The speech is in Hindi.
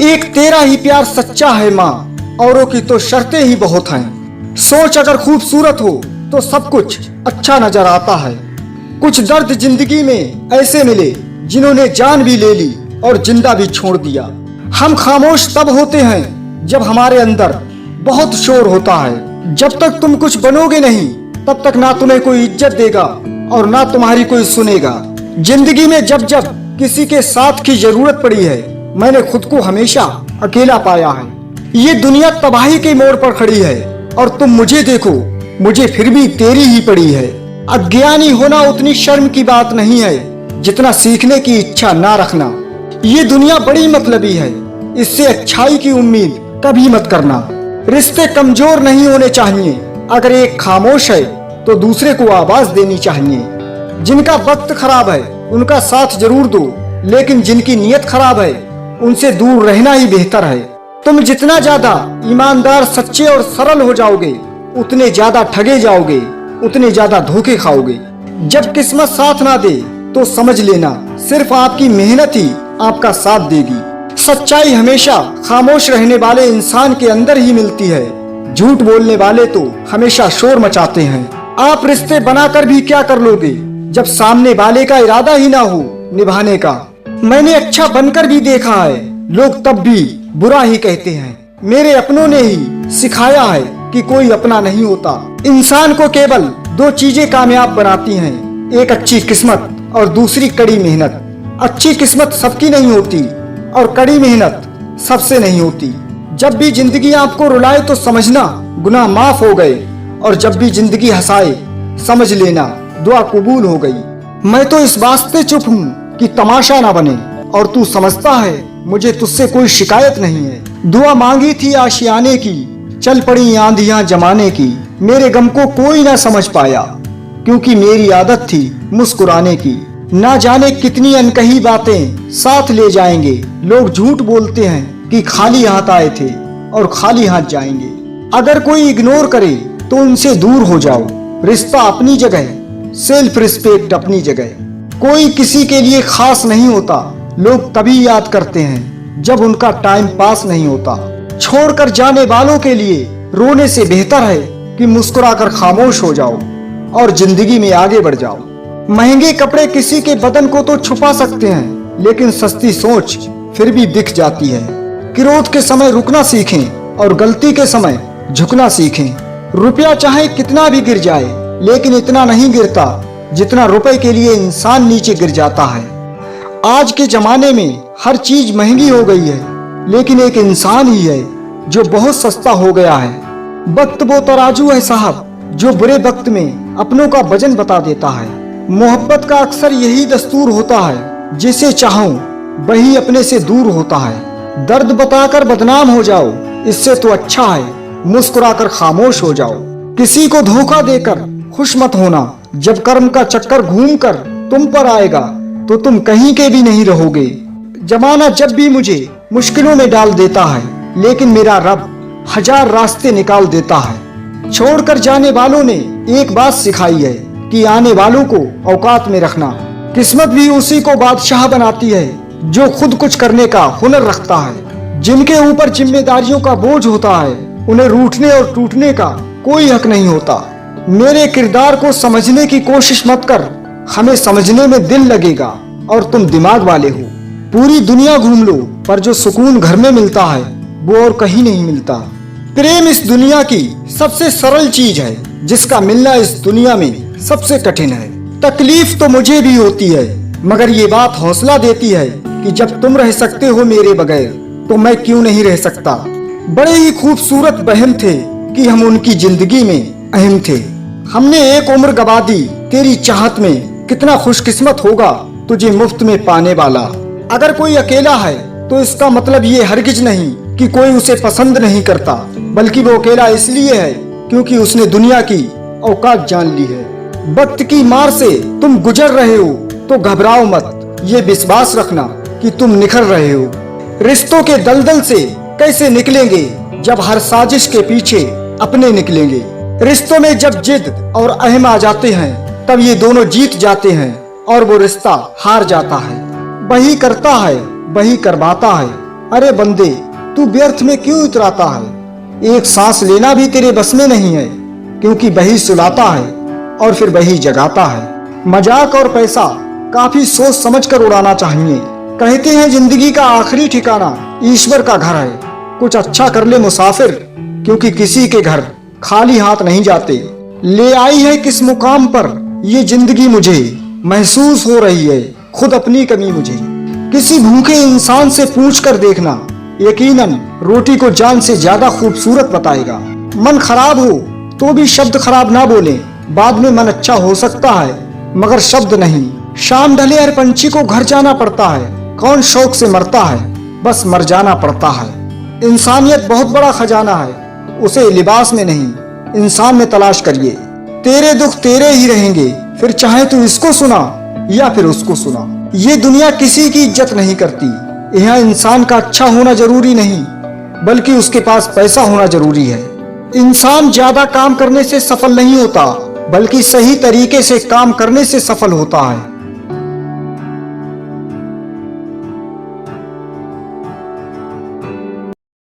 एक तेरा ही प्यार सच्चा है माँ, औरों की तो शर्तें ही बहुत हैं। सोच अगर खूबसूरत हो तो सब कुछ अच्छा नजर आता है। कुछ दर्द जिंदगी में ऐसे मिले जिन्होंने जान भी ले ली और जिंदा भी छोड़ दिया। हम खामोश तब होते हैं जब हमारे अंदर बहुत शोर होता है। जब तक तुम कुछ बनोगे नहीं तब तक ना तुम्हें कोई इज्जत देगा और ना तुम्हारी कोई सुनेगा। जिंदगी में जब जब किसी के साथ की जरूरत पड़ी है, मैंने खुद को हमेशा अकेला पाया है। ये दुनिया तबाही के मोड़ पर खड़ी है और तुम मुझे देखो, मुझे फिर भी तेरी ही पड़ी है। अज्ञानी होना उतनी शर्म की बात नहीं है जितना सीखने की इच्छा ना रखना। ये दुनिया बड़ी मतलबी है, इससे अच्छाई की उम्मीद कभी मत करना। रिश्ते कमजोर नहीं होने चाहिए, अगर एक खामोश है तो दूसरे को आवाज देनी चाहिए। जिनका वक्त खराब है उनका साथ जरूर दो, लेकिन जिनकी नीयत खराब है उनसे दूर रहना ही बेहतर है। तुम जितना ज्यादा ईमानदार, सच्चे और सरल हो जाओगे उतने ज्यादा ठगे जाओगे, उतने ज्यादा धोखे खाओगे। जब किस्मत साथ ना दे तो समझ लेना सिर्फ आपकी मेहनत ही आपका साथ देगी। सच्चाई हमेशा खामोश रहने वाले इंसान के अंदर ही मिलती है। झूठ बोलने वाले तो हमेशा शोर मचाते हैं। आप रिश्ते बनाकर भी क्या कर लोगे जब सामने वाले का इरादा ही ना हो निभाने का। मैंने अच्छा बनकर भी देखा है, लोग तब भी बुरा ही कहते हैं। मेरे अपनों ने ही सिखाया है कि कोई अपना नहीं होता। इंसान को केवल दो चीजें कामयाब बनाती हैं, एक अच्छी किस्मत और दूसरी कड़ी मेहनत। अच्छी किस्मत सबकी नहीं होती और कड़ी मेहनत सबसे नहीं होती। जब भी जिंदगी आपको रुलाए तो समझना गुनाह माफ हो गए, और जब भी जिंदगी हंसाए समझ लेना दुआ कबूल हो गई। मैं तो इस वास्ते चुप हूँ कि तमाशा ना बने, और तू समझता है मुझे तुझसे कोई शिकायत नहीं है। दुआ मांगी थी आशियाने की, चल पड़ी आंधियां जमाने की। मेरे गम को कोई ना समझ पाया क्योंकि मेरी आदत थी मुस्कुराने की। ना जाने कितनी अनकही बातें साथ ले जाएंगे। लोग झूठ बोलते हैं कि खाली हाथ आए थे और खाली हाथ जाएंगे। अगर कोई इग्नोर करे तो उनसे दूर हो जाओ। रिश्ता अपनी जगह, सेल्फ रिस्पेक्ट अपनी जगह। कोई किसी के लिए खास नहीं होता, लोग तभी याद करते हैं जब उनका टाइम पास नहीं होता। छोड़कर जाने वालों के लिए रोने से बेहतर है कि मुस्कुराकर खामोश हो जाओ और जिंदगी में आगे बढ़ जाओ। महंगे कपड़े किसी के बदन को तो छुपा सकते हैं, लेकिन सस्ती सोच फिर भी दिख जाती है। क्रोध के समय रुकना सीखें और गलती के समय झुकना सीखें। रुपया चाहे कितना भी गिर जाए, लेकिन इतना नहीं गिरता जितना रुपए के लिए इंसान नीचे गिर जाता है। आज के जमाने में हर चीज महंगी हो गई है, लेकिन एक इंसान ही है जो बहुत सस्ता हो गया है। वक्त वो तराजू है साहब जो बुरे वक्त में अपनों का वजन बता देता है। मोहब्बत का अक्सर यही दस्तूर होता है, जिसे चाहूं वही अपने से दूर होता है। दर्द बताकर बदनाम हो जाओ, इससे तो अच्छा है मुस्कुराकर खामोश हो जाओ। किसी को धोखा देकर खुश मत होना, जब कर्म का चक्कर घूमकर तुम पर आएगा तो तुम कहीं के भी नहीं रहोगे। जमाना जब भी मुझे मुश्किलों में डाल देता है, लेकिन मेरा रब हजार रास्ते निकाल देता है। छोड़कर जाने वालों ने एक बात सिखाई है कि आने वालों को औकात में रखना। किस्मत भी उसी को बादशाह बनाती है जो खुद कुछ करने का हुनर रखता है। जिनके ऊपर जिम्मेदारियों का बोझ होता है उन्हें रूठने और टूटने का कोई हक नहीं होता। मेरे किरदार को समझने की कोशिश मत कर, हमें समझने में दिल लगेगा और तुम दिमाग वाले हो। पूरी दुनिया घूम लो पर जो सुकून घर में मिलता है वो और कहीं नहीं मिलता। प्रेम इस दुनिया की सबसे सरल चीज है, जिसका मिलना इस दुनिया में सबसे कठिन है। तकलीफ तो मुझे भी होती है, मगर ये बात हौसला देती है कि जब तुम रह सकते हो मेरे बगैर तो मैं क्यों नहीं रह सकता। बड़े ही खूबसूरत बहन थे कि हम उनकी जिंदगी में अहम थे। हमने एक उम्र गवा दी तेरी चाहत में, कितना खुशकिस्मत होगा तुझे मुफ्त में पाने वाला। अगर कोई अकेला है तो इसका मतलब ये हरगिज नहीं कि कोई उसे पसंद नहीं करता, बल्कि वो अकेला इसलिए है क्योंकि उसने दुनिया की औकात जान ली है। वक्त की मार से तुम गुजर रहे हो तो घबराओ मत, ये विश्वास रखना कि तुम निखर रहे हो। रिश्तों के दलदल से कैसे निकलेंगे जब हर साजिश के पीछे अपने निकलेंगे। रिश्तों में जब जिद और अहम आ जाते हैं तब ये दोनों जीत जाते हैं और वो रिश्ता हार जाता है। वही करता है वही करवाता है, अरे बंदे, तू व्यर्थ में क्यों इतराता है? एक सांस लेना भी तेरे बस में नहीं है, क्योंकि वही सुलाता है और फिर वही जगाता है। मजाक और पैसा काफी सोच समझ कर उड़ाना चाहिए। कहते हैं जिंदगी का आखिरी ठिकाना ईश्वर का घर है। कुछ अच्छा कर ले मुसाफिर, क्योंकि किसी के घर खाली हाथ नहीं जाते। ले आई है किस मुकाम पर ये जिंदगी मुझे, महसूस हो रही है खुद अपनी कमी मुझे। किसी भूखे इंसान से पूछ कर देखना, यकीनन रोटी को जान से ज्यादा खूबसूरत बताएगा। मन खराब हो तो भी शब्द खराब ना बोले, बाद में मन अच्छा हो सकता है मगर शब्द नहीं। शाम ढले हर पंछी को घर जाना पड़ता है, कौन शौक से मरता है, बस मर जाना पड़ता है। इंसानियत बहुत बड़ा खजाना है, उसे लिबास में नहीं इंसान में तलाश करिए। तेरे दुख तेरे ही रहेंगे, फिर चाहे तू इसको सुना या फिर उसको सुना। ये दुनिया किसी की इज्जत नहीं करती। यहाँ इंसान का अच्छा होना जरूरी नहीं, बल्कि उसके पास पैसा होना जरूरी है। इंसान ज्यादा काम करने से सफल नहीं होता, बल्कि सही तरीके से काम करने से सफल होता है।